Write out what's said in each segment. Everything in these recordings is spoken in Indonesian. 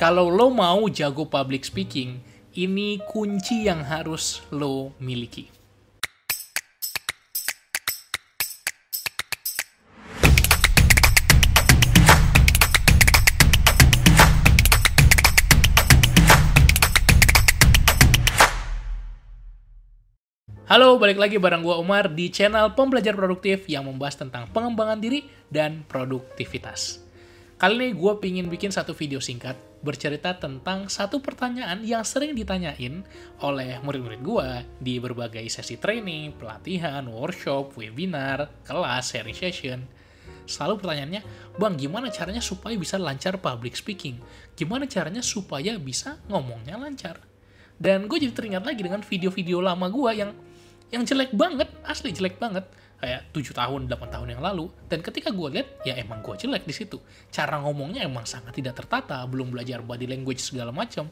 Kalau lo mau jago public speaking, ini kunci yang harus lo miliki. Halo, balik lagi bareng gua Umar di channel Pembelajar Produktif yang membahas tentang pengembangan diri dan produktivitas. Kali ini gue pingin bikin satu video singkat bercerita tentang satu pertanyaan yang sering ditanyain oleh murid-murid gue di berbagai sesi training, pelatihan, workshop, webinar, kelas, sharing session. Selalu pertanyaannya, Bang, gimana caranya supaya bisa lancar public speaking? Gimana caranya supaya bisa ngomongnya lancar? Dan gue jadi teringat lagi dengan video-video lama gue yang jelek banget, asli jelek banget, kayak 7 tahun, 8 tahun yang lalu. Dan ketika gue lihat, ya emang gue jelek di situ. Cara ngomongnya emang sangat tidak tertata, belum belajar body language segala macam.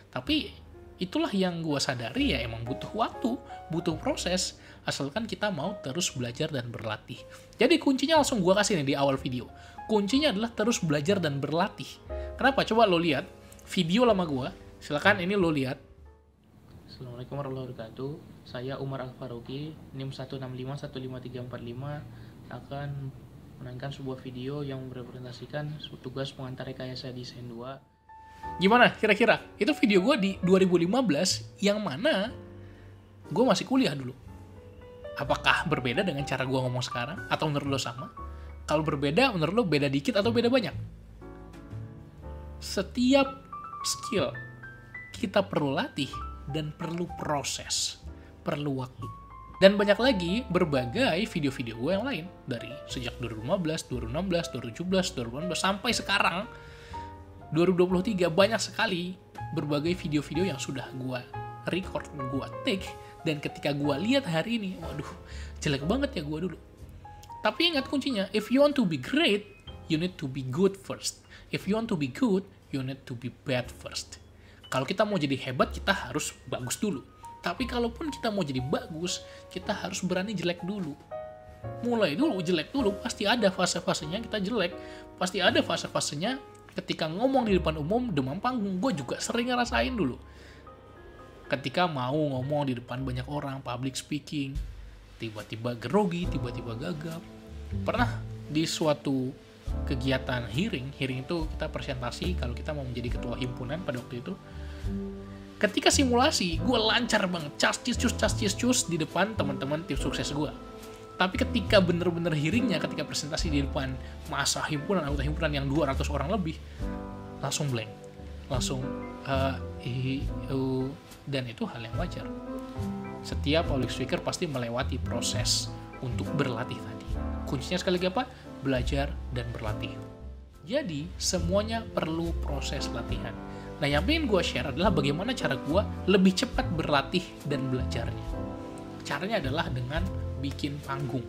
Tapi itulah yang gue sadari, ya emang butuh waktu, butuh proses, asalkan kita mau terus belajar dan berlatih. Jadi kuncinya langsung gue kasih nih di awal video. Kuncinya adalah terus belajar dan berlatih. Kenapa? Coba lo lihat video lama gue, silakan ini lo lihat. Assalamualaikum warahmatullahi wabarakatuh. Saya Umar Al-Faruqi, NIM 1651535 akan menayangkan sebuah video yang merepresentasikan tugas pengantar rekayasa desain 2. Gimana kira-kira? Itu video gue di 2015 yang mana gue masih kuliah dulu. Apakah berbeda dengan cara gue ngomong sekarang? Atau menurut lo sama? Kalau berbeda, menurut lo beda dikit atau beda banyak? Setiap skill kita perlu latih dan perlu proses, perlu waktu. Dan banyak lagi berbagai video-video gue yang lain dari sejak 2015, 2016, 2017, 2018 sampai sekarang 2023 banyak sekali berbagai video-video yang sudah gue record, gue take, dan ketika gue lihat hari ini, waduh, jelek banget ya gue dulu. Tapi ingat kuncinya, if you want to be great, you need to be good first. If you want to be good, you need to be bad first. Kalau kita mau jadi hebat, kita harus bagus dulu. Tapi kalaupun kita mau jadi bagus, kita harus berani jelek dulu. Mulai dulu, jelek dulu, pasti ada fase-fasenya kita jelek. Pasti ada fase-fasenya ketika ngomong di depan umum, demam panggung. Gue juga sering ngerasain dulu. Ketika mau ngomong di depan banyak orang, public speaking, tiba-tiba grogi, tiba-tiba gagap. Pernah di suatu kegiatan hearing itu kita presentasi kalau kita mau menjadi ketua himpunan pada waktu itu. Ketika simulasi, gue lancar banget, cas cus di depan teman-teman tim sukses gue. Tapi ketika bener-bener hearingnya, ketika presentasi di depan masa himpunan, anggota himpunan yang 200 orang lebih, langsung blank, langsung dan itu hal yang wajar. Setiap public speaker pasti melewati proses untuk berlatih tadi. Kuncinya sekali lagi apa? Belajar dan berlatih. Jadi, semuanya perlu proses latihan. Nah, yang pengen gue share adalah bagaimana cara gue lebih cepat berlatih dan belajarnya. Caranya adalah dengan bikin panggung.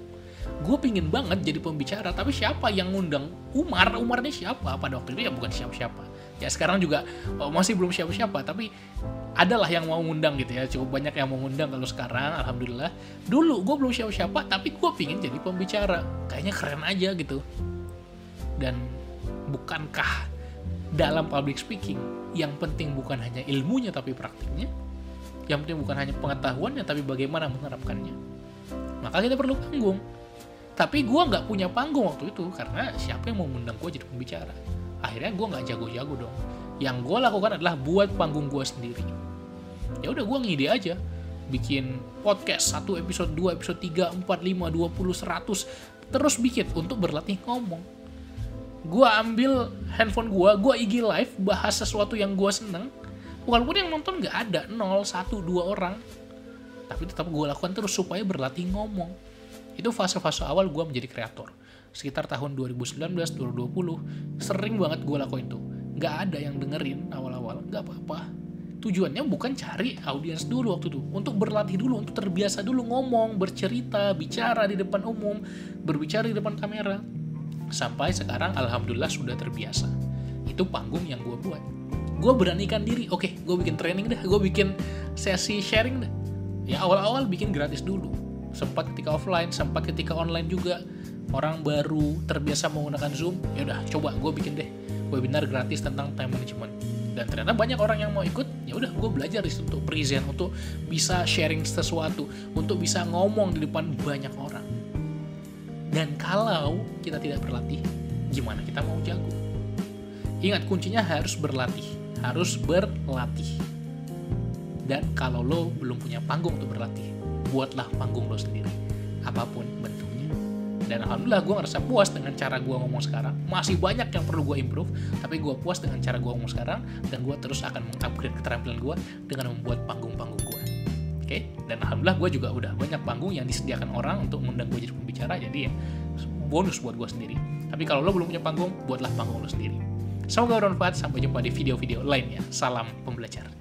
Gue pingin banget jadi pembicara, tapi siapa yang ngundang Umar? Umar ini siapa? Pada waktu itu ya bukan siapa-siapa. Ya sekarang juga masih belum siapa-siapa, tapi adalah yang mau ngundang gitu ya. Cukup banyak yang mau ngundang kalau sekarang, alhamdulillah. Dulu gue belum siapa-siapa, tapi gue pingin jadi pembicara. Kayaknya keren aja gitu. Dan bukankah dalam public speaking, yang penting bukan hanya ilmunya tapi praktiknya, yang penting bukan hanya pengetahuannya tapi bagaimana menerapkannya. Maka kita perlu panggung. Tapi gue nggak punya panggung waktu itu karena siapa yang mau ngundang gue jadi pembicara. Akhirnya gue nggak jago-jago dong. Yang gue lakukan adalah buat panggung gue sendiri. Ya udah, gue ngide aja, bikin podcast 1 episode, 2 episode, 3, 4, 5, 20, 100, terus bikin untuk berlatih ngomong. Gue ambil handphone gue IG live, bahas sesuatu yang gue seneng, walaupun yang nonton gak ada, 0, 1, 2 orang, tapi tetap gue lakukan terus supaya berlatih ngomong. Itu fase-fase awal gue menjadi kreator. Sekitar tahun 2019, 2020, sering banget gue lakuin itu. Gak ada yang dengerin awal-awal, gak apa-apa. Tujuannya bukan cari audiens dulu waktu itu, untuk berlatih dulu, untuk terbiasa dulu ngomong, bercerita, bicara di depan umum, berbicara di depan kamera. Sampai sekarang alhamdulillah sudah terbiasa. Itu panggung yang gue buat. Gue beranikan diri, oke, gue bikin training deh, gue bikin sesi sharing deh. Ya awal-awal bikin gratis dulu. Sempat ketika offline, sempat ketika online juga. Orang baru terbiasa menggunakan Zoom, ya udah coba gue bikin deh webinar gratis tentang time management. Dan ternyata banyak orang yang mau ikut. Ya udah, gue belajar di situ untuk present, untuk bisa sharing sesuatu, untuk bisa ngomong di depan banyak orang. Dan kalau kita tidak berlatih, gimana kita mau jago? Ingat, kuncinya harus berlatih. Harus berlatih. Dan kalau lo belum punya panggung untuk berlatih, buatlah panggung lo sendiri. Apapun bentuknya. Dan alhamdulillah gue ngerasa puas dengan cara gue ngomong sekarang. Masih banyak yang perlu gue improve, tapi gue puas dengan cara gue ngomong sekarang. Dan gue terus akan mengupgrade keterampilan gue dengan membuat panggung-panggung gue. Oke? Dan alhamdulillah gue juga udah banyak panggung yang disediakan orang untuk mengundang gue jadi pembicara. Jadi ya bonus buat gue sendiri. Tapi kalau lo belum punya panggung, buatlah panggung lo sendiri. Semoga bermanfaat. Sampai jumpa di video-video lainnya. Salam pembelajar.